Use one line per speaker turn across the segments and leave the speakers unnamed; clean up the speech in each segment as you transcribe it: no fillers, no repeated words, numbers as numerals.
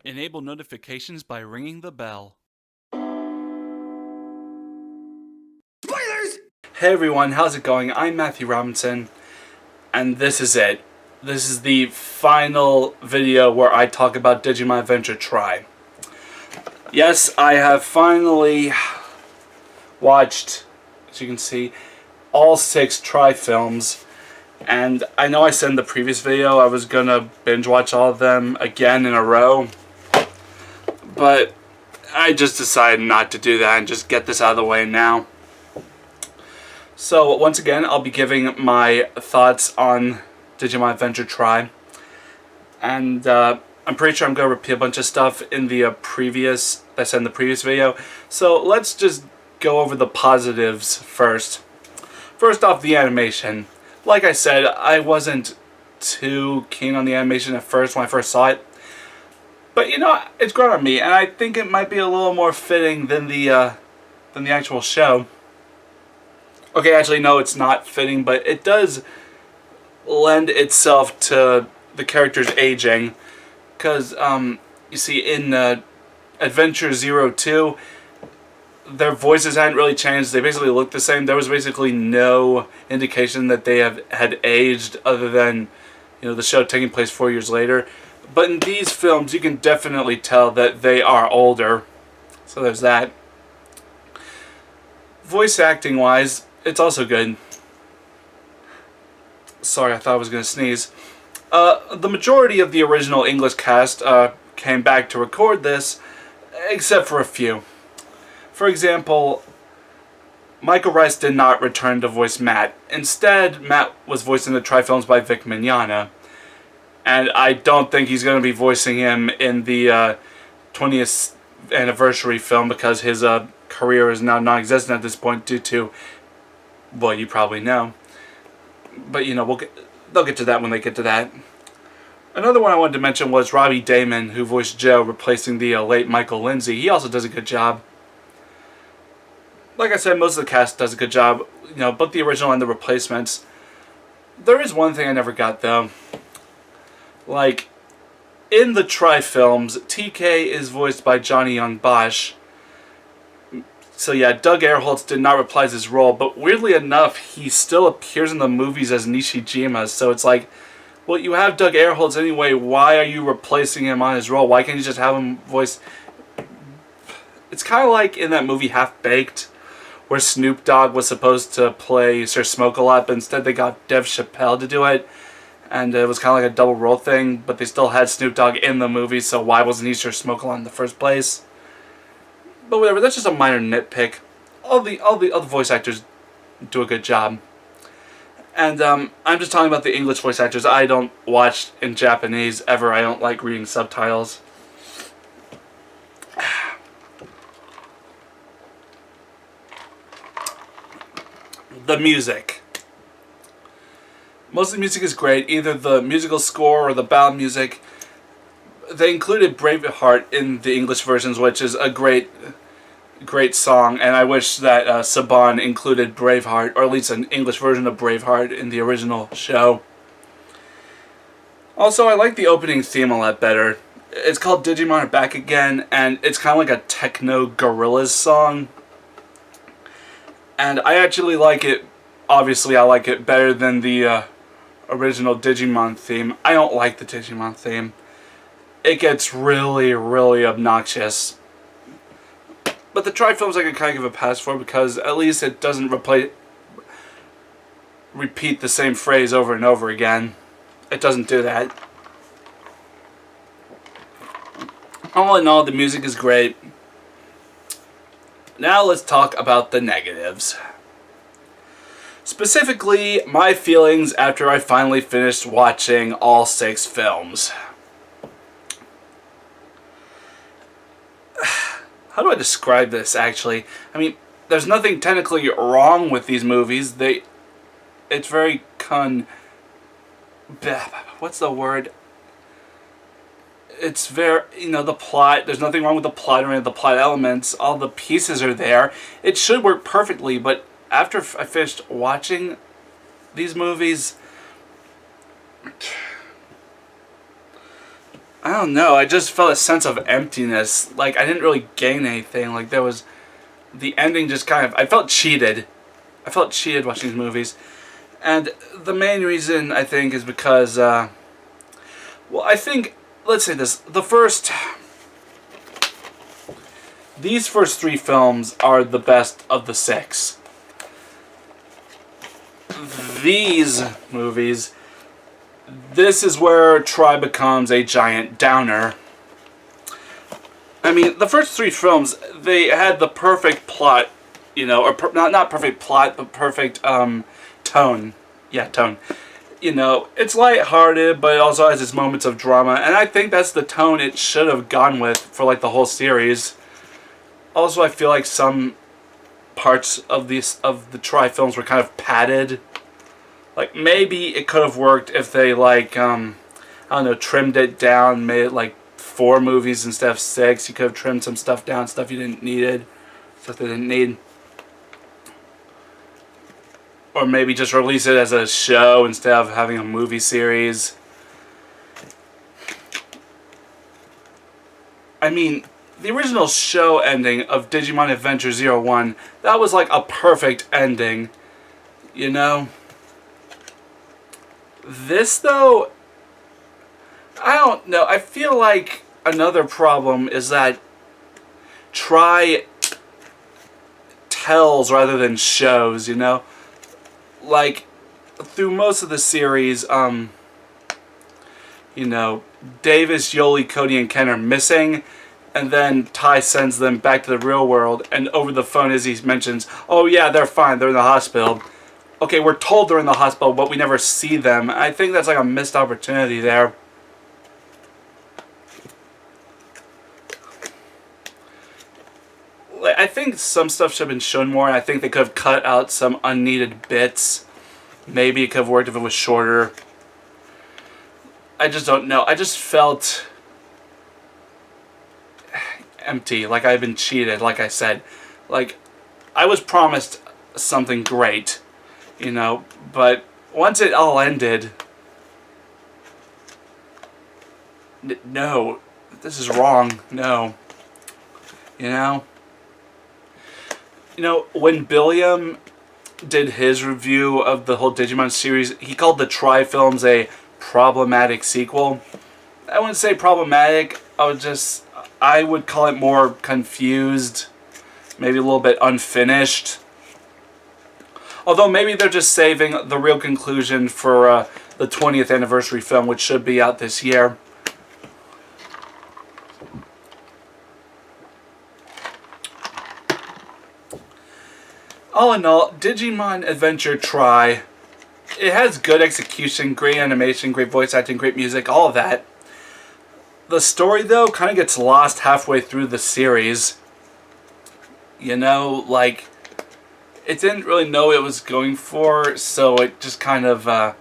Enable notifications by ringing the bell.
Spoilers!
Hey everyone, how's it going? I'm Matthew Robinson, and this is it. This is the final video where I talk about Digimon Adventure Try. Yes, I have finally watched, as you can see, all 6 Try films. And I know I said in the previous video I was gonna binge watch all of them again in a row. But I just decided not to do that and just get this out of the way now. So once again, I'll be giving my thoughts on Digimon Adventure Try. And I'm pretty sure I'm going to repeat a bunch of stuff in the I said in the previous video. So let's just go over the positives first. First off, the animation. Like I said, I wasn't too keen on the animation at first when I first saw it. But you know, it's grown on me, and I think it might be a little more fitting than the actual show. Okay, actually, no, it's not fitting, but it does lend itself to the characters aging. Because, you see, in Adventure 02, their voices hadn't really changed. They basically looked the same. There was basically no indication that they had aged other than, you know, the show taking place 4 years later. But in these films, you can definitely tell that they are older. So there's that. Voice acting wise, it's also good. Sorry, I thought I was going to sneeze. The majority of the original English cast came back to record this, except for a few. For example, Michael Rice did not return to voice Matt. Instead, Matt was voiced in the Try films by Vic Mignogna. And I don't think he's going to be voicing him in the 20th anniversary film because his career is now non-existent at this point due to, well, you probably know. But, you know, they'll get to that when they get to that. Another one I wanted to mention was Robbie Damon, who voiced Joe, replacing the late Michael Lindsay. He also does a good job. Like I said, most of the cast does a good job, you know, both the original and the replacements. There is one thing I never got, though. Like, in the Try films, TK is voiced by Johnny Young Bosch. So yeah, Doug Airholtz did not reprise his role, but weirdly enough, he still appears in the movies as Nishijima, so it's like, well, you have Doug Airholtz anyway, why are you replacing him on his role? Why can't you just have him voice... It's kind of like in that movie Half-Baked, where Snoop Dogg was supposed to play Sir Smoke-A-Lot, but instead they got Dave Chappelle to do it. And it was kind of like a double role thing, but they still had Snoop Dogg in the movie, so why wasn't he Sir Smoke-A-Lot in the first place? But whatever, that's just a minor nitpick. All the other voice actors do a good job. And I'm just talking about the English voice actors. I don't watch in Japanese ever. I don't like reading subtitles. The music. Most of the music is great, either the musical score or the ballad music. They included Braveheart in the English versions, which is a great song, and I wish that Saban included Braveheart, or at least an English version of Braveheart in the original show. Also, I like the opening theme a lot better. It's called Digimon Are Back Again, and it's kind of like a techno Gorillaz song. And I actually like it, obviously I like it better than the original Digimon theme. I don't like the Digimon theme. It gets really, really obnoxious. But the Try films I can kind of give a pass for because at least it doesn't repeat the same phrase over and over again. It doesn't do that. All in all, the music is great. Now let's talk about the negatives. Specifically, my feelings after I finally finished watching all 6 films. How do I describe this, actually? I mean, there's nothing technically wrong with these movies. It's very what's the word? It's very, you know, the plot, there's nothing wrong with the plot or any of the plot elements. All the pieces are there. It should work perfectly, but after I finished watching these movies, I don't know. I just felt a sense of emptiness. Like, I didn't really gain anything. Like, there was... The ending just kind of... I felt cheated. I felt cheated watching these movies. And the main reason, I think, is because... well, I think... Let's say this. The first... These first 3 films are the best of the 6. These movies... This is where Try becomes a giant downer. I mean, the first 3 films, they had the perfect plot, you know, or not perfect plot, but perfect tone. Yeah, tone. You know, it's lighthearted, but it also has its moments of drama, and I think that's the tone it should have gone with for like the whole series. Also, I feel like some parts of the Try films were kind of padded. Like, maybe it could have worked if they, like, I don't know, trimmed it down, made it, like, 4 movies instead of 6. You could have trimmed some stuff down, stuff you didn't needed, stuff they didn't need. Or maybe just release it as a show instead of having a movie series. I mean, the original show ending of Digimon Adventure 01, that was, like, a perfect ending, you know? This, though, I don't know. I feel like another problem is that Try tells rather than shows, you know? Like, through most of the series, you know, Davis, Yoli, Cody, and Ken are missing, and then Ty sends them back to the real world, and over the phone Izzy mentions, oh yeah, they're fine, they're in the hospital. Okay, we're told they're in the hospital, but we never see them. I think that's like a missed opportunity there. I think some stuff should have been shown more, and I think they could have cut out some unneeded bits. Maybe it could have worked if it was shorter. I just don't know. I just felt empty, like I've been cheated, like I said. Like, I was promised something great, you know, but once it all ended, no, this is wrong, no, you know? You know, when Billiam did his review of the whole Digimon series, he called the Try films a problematic sequel. I wouldn't say problematic, I would call it more confused, maybe a little bit unfinished. Although maybe they're just saving the real conclusion for the 20th anniversary film, which should be out this year. All in all, Digimon Adventure Try, it has good execution, great animation, great voice acting, great music, all of that. The story, though, kind of gets lost halfway through the series. You know, like, it didn't really know what it was going for, so it just kind of,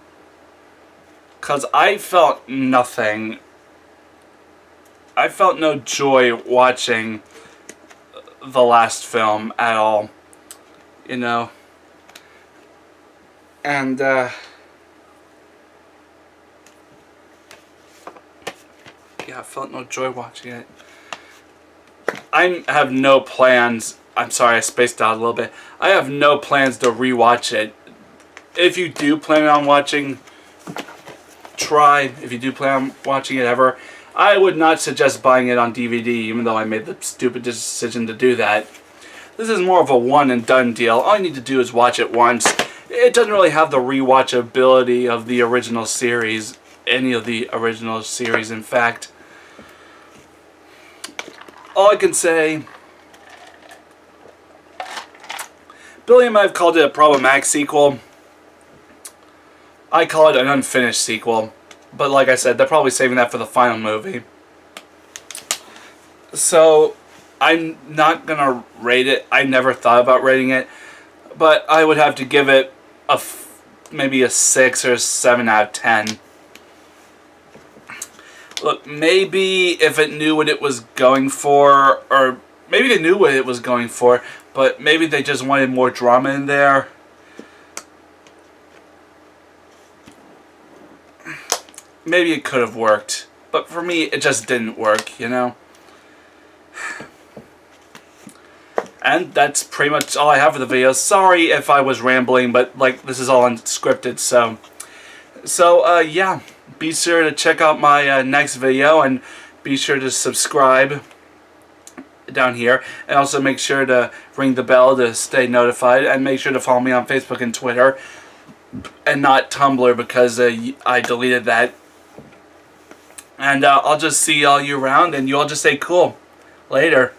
'cause I felt nothing. I felt no joy watching the last film at all, you know. And, yeah, I felt no joy watching it. I have no plans. I'm sorry, I spaced out a little bit. I have no plans to rewatch it. If you do plan on watching Try, if you do plan on watching it ever, I would not suggest buying it on DVD, even though I made the stupid decision to do that. This is more of a one and done deal. All you need to do is watch it once. It doesn't really have the rewatchability of the original series, any of the original series, in fact. All I can say, Billy might have called it a problematic sequel. I call it an unfinished sequel. But like I said, they're probably saving that for the final movie. So, I'm not going to rate it. I never thought about rating it. But I would have to give it maybe a 6 or 7 out of 10. Look, maybe if it knew what it was going for, or maybe they knew what it was going for, but maybe they just wanted more drama in there. Maybe it could have worked, But for me, it just didn't work, you know? And that's pretty much all I have for the video. Sorry if I was rambling, but like this is all unscripted, so... yeah, be sure to check out my next video, and be sure to subscribe down here, and also make sure to ring the bell to stay notified, and make sure to follow me on Facebook and Twitter, and not Tumblr, because I deleted that. And I'll just see all you around, and you all just stay cool. Later.